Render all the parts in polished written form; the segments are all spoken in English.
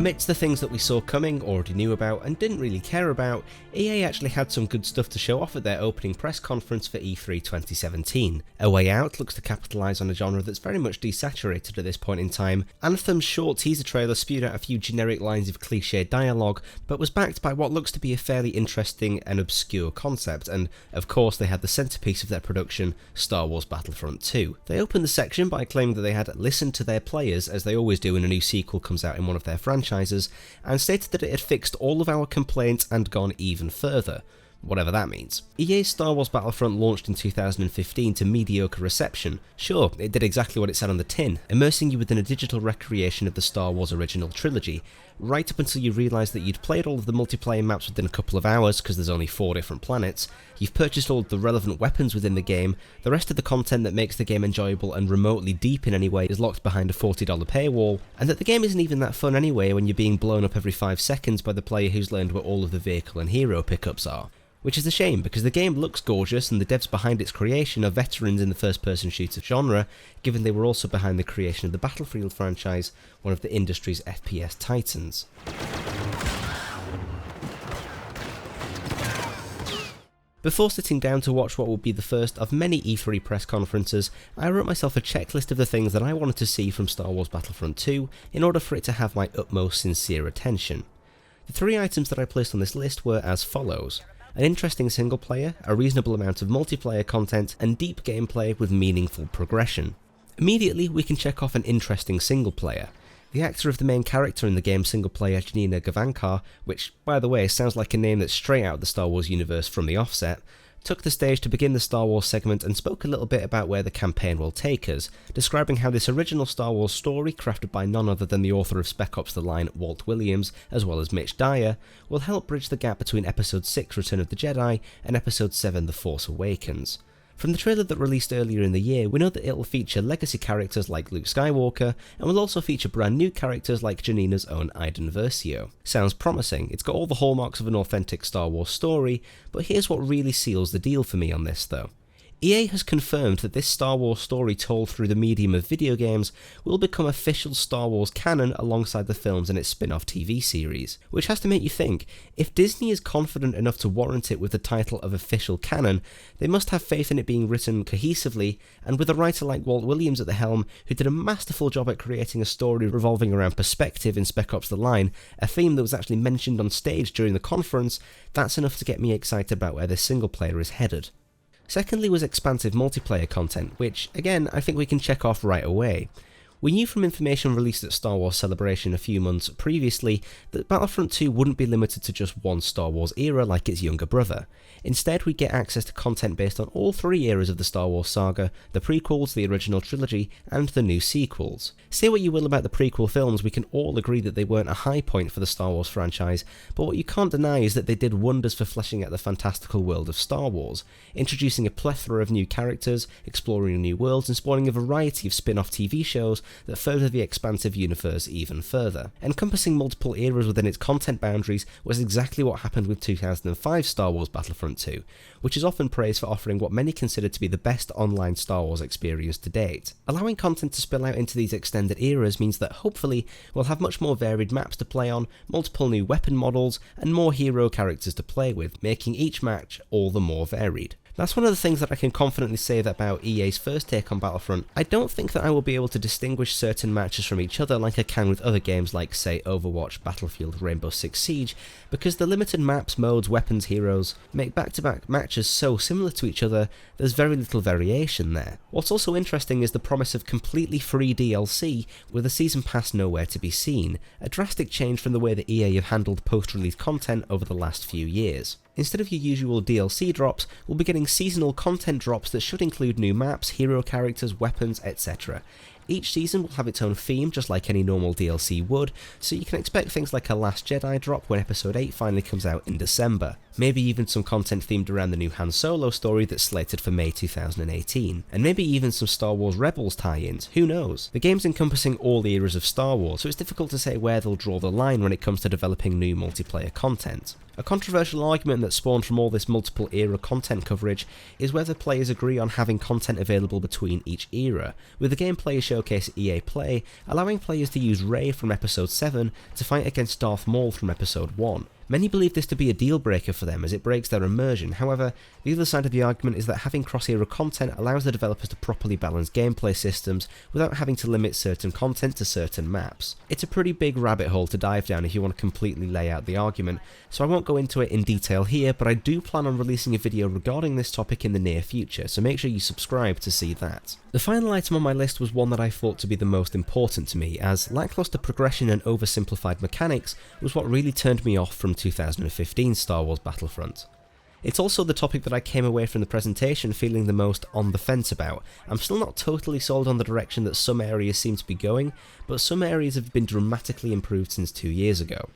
Amidst the things that we saw coming, already knew about, and didn't really care about, EA actually had some good stuff to show off at their opening press conference for E3 2017. A Way Out looks to capitalise on a genre that's very much desaturated at this point in time. Anthem's short teaser trailer spewed out a few generic lines of cliché dialogue, but was backed by what looks to be a fairly interesting and obscure concept, and of course they had the centrepiece of their production, Star Wars Battlefront 2. They opened the section by claiming that they had listened to their players, as they always do when a new sequel comes out in one of their franchises, and stated that it had fixed all of our complaints and gone even further, whatever that means. EA's Star Wars Battlefront launched in 2015 to mediocre reception. Sure, it did exactly what it said on the tin, immersing you within a digital recreation of the Star Wars original trilogy, right up until you realised that you'd played all of the multiplayer maps within a couple of hours because there's only 4 different planets, you've purchased all of the relevant weapons within the game, the rest of the content that makes the game enjoyable and remotely deep in any way is locked behind a $40 paywall, and that the game isn't even that fun anyway when you're being blown up every 5 seconds by the player who's learned where all of the vehicle and hero pickups are. Which is a shame, because the game looks gorgeous and the devs behind its creation are veterans in the first-person shooter genre, given they were also behind the creation of the Battlefield franchise, one of the industry's FPS titans. Before sitting down to watch what will be the first of many E3 press conferences, I wrote myself a checklist of the things that I wanted to see from Star Wars Battlefront 2 in order for it to have my utmost sincere attention. The 3 items that I placed on this list were as follows: an interesting single player, a reasonable amount of multiplayer content, and deep gameplay with meaningful progression. Immediately, we can check off an interesting single player. The actor of the main character in the game single player, Janina Gavankar, which, by the way, sounds like a name that's straight out of the Star Wars universe from the offset, took the stage to begin the Star Wars segment and spoke a little bit about where the campaign will take us, describing how this original Star Wars story, crafted by none other than the author of Spec Ops: The Line, Walt Williams, as well as Mitch Dyer, will help bridge the gap between Episode 6 Return of the Jedi and Episode 7 The Force Awakens. From the trailer that released earlier in the year, we know that it will feature legacy characters like Luke Skywalker, and will also feature brand new characters like Janina's own Iden Versio. Sounds promising, it's got all the hallmarks of an authentic Star Wars story, but here's what really seals the deal for me on this though. EA has confirmed that this Star Wars story told through the medium of video games will become official Star Wars canon alongside the films and its spin-off TV series, which has to make you think, if Disney is confident enough to warrant it with the title of official canon, they must have faith in it being written cohesively, and with a writer like Walt Williams at the helm, who did a masterful job at creating a story revolving around perspective in Spec Ops: The Line, a theme that was actually mentioned on stage during the conference, that's enough to get me excited about where this single player is headed. Secondly was expansive multiplayer content, which, again, I think we can check off right away. We knew from information released at Star Wars Celebration a few months previously that Battlefront 2 wouldn't be limited to just one Star Wars era like its younger brother. Instead, we'd get access to content based on all 3 eras of the Star Wars saga, the prequels, the original trilogy, and the new sequels. Say what you will about the prequel films, we can all agree that they weren't a high point for the Star Wars franchise, but what you can't deny is that they did wonders for fleshing out the fantastical world of Star Wars, introducing a plethora of new characters, exploring new worlds, and spawning a variety of spin-off TV shows that further the expansive universe even further. Encompassing multiple eras within its content boundaries was exactly what happened with 2005 Star Wars Battlefront 2, which is often praised for offering what many consider to be the best online Star Wars experience to date. Allowing content to spill out into these extended eras means that hopefully we'll have much more varied maps to play on, multiple new weapon models, and more hero characters to play with, making each match all the more varied. That's one of the things that I can confidently say about EA's first take on Battlefront. I don't think that I will be able to distinguish certain matches from each other like I can with other games like, say, Overwatch, Battlefield, Rainbow Six Siege, because the limited maps, modes, weapons, heroes make back-to-back matches so similar to each other, there's very little variation there. What's also interesting is the promise of completely free DLC with a season pass nowhere to be seen, a drastic change from the way that EA have handled post-release content over the last few years. Instead of your usual DLC drops, we'll be getting seasonal content drops that should include new maps, hero characters, weapons, etc. Each season will have its own theme, just like any normal DLC would, so you can expect things like a Last Jedi drop when Episode 8 finally comes out in December. maybe even some content themed around the new Han Solo story that's slated for May 2018, and maybe even some Star Wars Rebels tie-ins, who knows? The game's encompassing all eras of Star Wars, so it's difficult to say where they'll draw the line when it comes to developing new multiplayer content. A controversial argument that spawned from all this multiple era content coverage is whether players agree on having content available between each era, with the gameplay showcase at EA Play allowing players to use Rey from Episode 7 to fight against Darth Maul from Episode 1. Many believe this to be a deal breaker for them as it breaks their immersion. However, the other side of the argument is that having cross-era content allows the developers to properly balance gameplay systems without having to limit certain content to certain maps. It's a pretty big rabbit hole to dive down if you want to completely lay out the argument, so I won't go into it in detail here, but I do plan on releasing a video regarding this topic in the near future, so make sure you subscribe to see that. The final item on my list was one that I thought to be the most important to me, as lackluster progression and oversimplified mechanics was what really turned me off from 2015 Star Wars Battlefront. It's also the topic that I came away from the presentation feeling the most on the fence about. I'm still not totally sold on the direction that some areas seem to be going, but some areas have been dramatically improved since 2 years ago.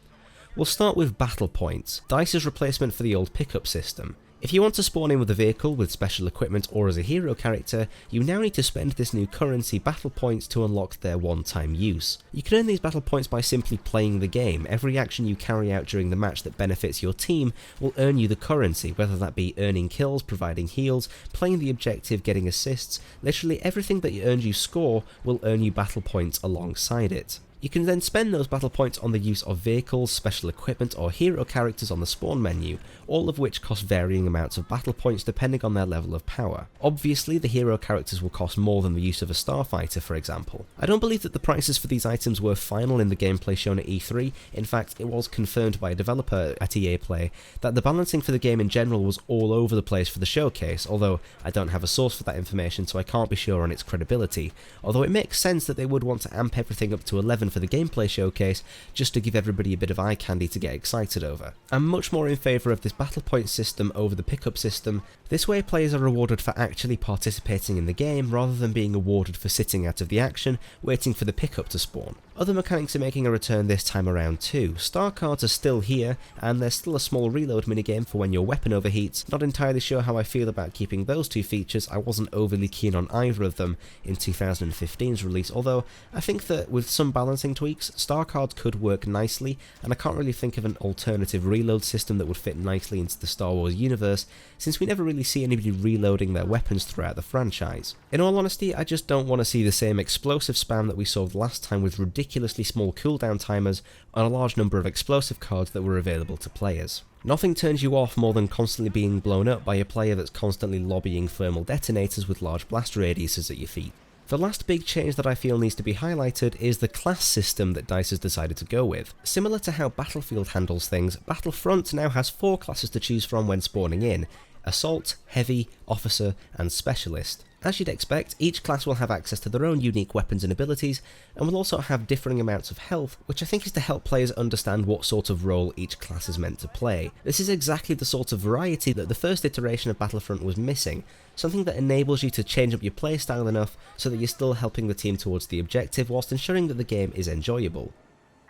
We'll start with battle points, DICE's replacement for the old pickup system. If you want to spawn in with a vehicle with special equipment or as a hero character, you now need to spend this new currency battle points to unlock their one-time use. You can earn these battle points by simply playing the game. Every action you carry out during the match that benefits your team will earn you the currency, whether that be earning kills, providing heals, playing the objective, getting assists. Literally everything that earns you score will earn you battle points alongside it. You can then spend those battle points on the use of vehicles, special equipment or hero characters on the spawn menu, all of which cost varying amounts of battle points depending on their level of power. Obviously the hero characters will cost more than the use of a starfighter, for example. I don't believe that the prices for these items were final in the gameplay shown at E3, in fact it was confirmed by a developer at EA Play that the balancing for the game in general was all over the place for the showcase, although I don't have a source for that information so I can't be sure on its credibility, although it makes sense that they would want to amp everything up to 11 for the gameplay showcase just to give everybody a bit of eye candy to get excited over. I'm much more in favour of this battle point system over the pickup system. This way players are rewarded for actually participating in the game rather than being awarded for sitting out of the action waiting for the pickup to spawn. Other mechanics are making a return this time around too. Star cards are still here, and there's still a small reload minigame for when your weapon overheats. Not entirely sure how I feel about keeping those two features. I wasn't overly keen on either of them in 2015's release, although I think that with some balancing tweaks, star cards could work nicely, and I can't really think of an alternative reload system that would fit nicely into the Star Wars universe, since we never really see anybody reloading their weapons throughout the franchise. In all honesty, I just don't want to see the same explosive spam that we saw last time with ridiculously small cooldown timers on a large number of explosive cards that were available to players. Nothing turns you off more than constantly being blown up by a player that's constantly lobbying thermal detonators with large blast radiuses at your feet. The last big change that I feel needs to be highlighted is the class system that DICE has decided to go with. Similar to how Battlefield handles things, Battlefront now has 4 classes to choose from when spawning in: Assault, Heavy, Officer and Specialist. As you'd expect, each class will have access to their own unique weapons and abilities, and will also have differing amounts of health, which I think is to help players understand what sort of role each class is meant to play. This is exactly the sort of variety that the first iteration of Battlefront was missing, something that enables you to change up your playstyle enough so that you're still helping the team towards the objective whilst ensuring that the game is enjoyable.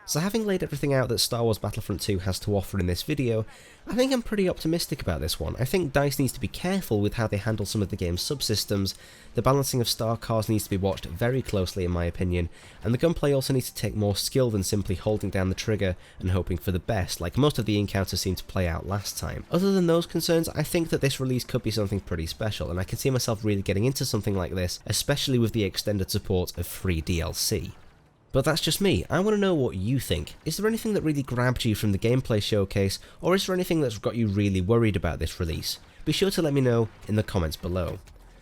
So having laid everything out that Star Wars Battlefront 2 has to offer in this video, I think I'm pretty optimistic about this one. I think DICE needs to be careful with how they handle some of the game's subsystems, the balancing of star cards needs to be watched very closely in my opinion, and the gunplay also needs to take more skill than simply holding down the trigger and hoping for the best, like most of the encounters seemed to play out last time. Other than those concerns, I think that this release could be something pretty special, and I can see myself really getting into something like this, especially with the extended support of free DLC. But that's just me. I want to know what you think. Is there anything that really grabbed you from the gameplay showcase, or is there anything that's got you really worried about this release? Be sure to let me know in the comments below.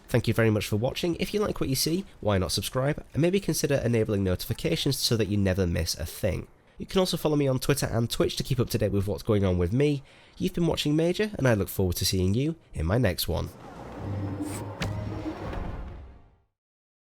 Thank you very much for watching. If you like what you see, why not subscribe, and maybe consider enabling notifications so that you never miss a thing. You can also follow me on Twitter and Twitch to keep up to date with what's going on with me. You've been watching Major, and I look forward to seeing you in my next one.